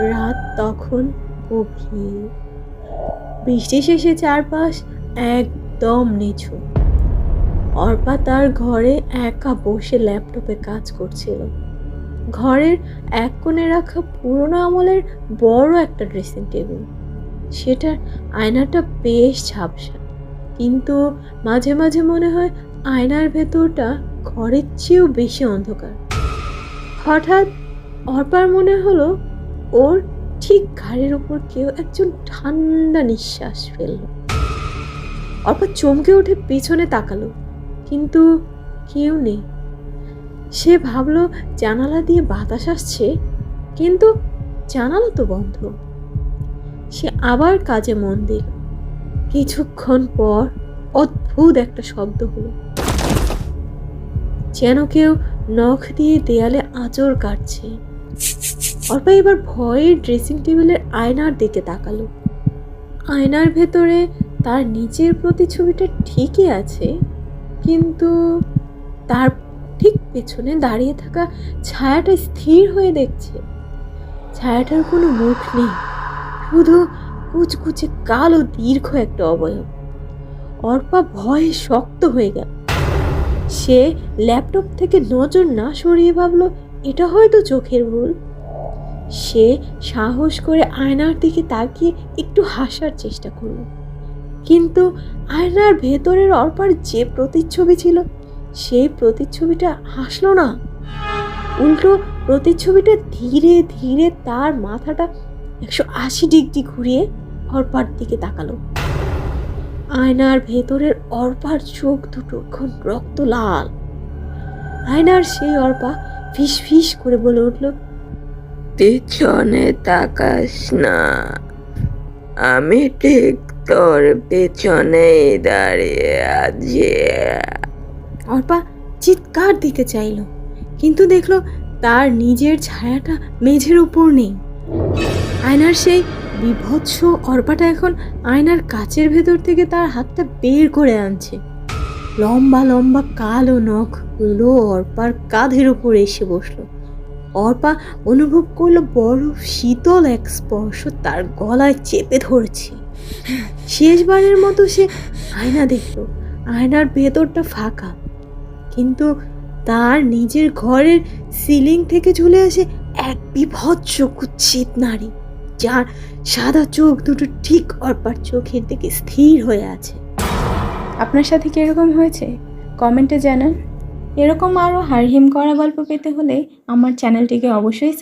রাত তখন গভীর, বৃষ্টি শেষে চারপাশ একদম নিঝুম। অর্পা তার ঘরে একা বসে ল্যাপটপে কাজ করছিল। ঘরের এক কোণে রাখা পুরোনো আমলের বড় একটা ড্রেসিং টেবিল, সেটার আয়নাটা বেশ ঝাপসা, কিন্তু মাঝে মাঝে মনে হয় আয়নার ভেতরটা ঘরের চেয়েও বেশি অন্ধকার। হঠাৎ অর্পার মনে হলো ওর ঠিক ঘাড়ের উপর কেউ একজন ঠান্ডা নিঃশ্বাস ফেলল। অর্পা চমকে উঠে পিছনে তাকালো, কিন্তু কেউ নেই। সে ভাবলো জানালা দিয়ে বাতাস আসছে, কিন্তু জানালা তো বন্ধ। সে আবার কাজে মন দিল। কিছুক্ষণ পর অদ্ভুত একটা শব্দ হলো, যেন কেউ নখ দিয়ে দেয়ালে আঁচড় কাটছে। অর্পা এবার ভয়ে ড্রেসিং টেবিলের আয়নার দিকে তাকালো। আয়নার ভেতরে তার নিজের প্রতিছবিটা ঠিকই আছে, কিন্তু তার ঠিক পেছনে দাঁড়িয়ে থাকা ছায়াটা স্থির হয়ে দেখছে। ছায়াটার কোনো মুখ নেই, শুধু কুচকুচে কালো দীর্ঘ একটা অবয়ব। অর্পা ভয়ে শক্ত হয়ে গেল। সে ল্যাপটপ থেকে নজর না সরিয়ে ভাবলো এটা হয়তো চোখের ভুল। সে সাহস করে আয়নার দিকে তাকিয়ে একটু হাসার চেষ্টা করল, কিন্তু আয়নার ভেতরের অর্পার যে প্রতিচ্ছবি ছিল সেই প্রতিচ্ছবিটা হাসলো না। উল্টো প্রতিচ্ছবিটা ধীরে ধীরে তার মাথাটা 180 ডিগ্রি ঘুরিয়ে অর্পার দিকে তাকালো। আয়নার ভেতরের অর্পার চোখ দুটো এখন রক্ত লাল। আয়নার সেই অর্পা ফিস ফিস করে বলে উঠল, পেছনে তাকাস না, আমি ঠিক তোর পেছনেই দাঁড়িয়ে আছি। অর্পা চিৎকার দিতে চাইল, কিন্তু দেখলো তার নিজের ছায়াটা মেঝের উপর নেই। আয়নার সেই বিভৎস অর্পাটা এখন আয়নার কাচের ভেতর থেকে তার হাতটা বের করে আনছে। লম্বা লম্বা কালো নখগুলো অর্পার কাঁধের উপর এসে বসলো। অর্পা অনুভব করলো বড় শীতল এক স্পর্শ তার গলায় চেপে ধরছে। শেষবারের মতো সে আয়না দেখলো। আয়নার ভেতরটা ফাঁকা, কিন্তু তার নিজের ঘরের সিলিং থেকে ঝুলে আসে এক বিভৎস কুৎসিত নারী, যার সাদা চোখ দুটো ঠিক অর্পার চোখের দিকে স্থির হয়ে আছে। আপনার সাথে কি এরকম হয়েছে? কমেন্টে জানান। এরকম আরও হাড়হিম করা গল্প পেতে হলে আমার চ্যানেলটিকে অবশ্যই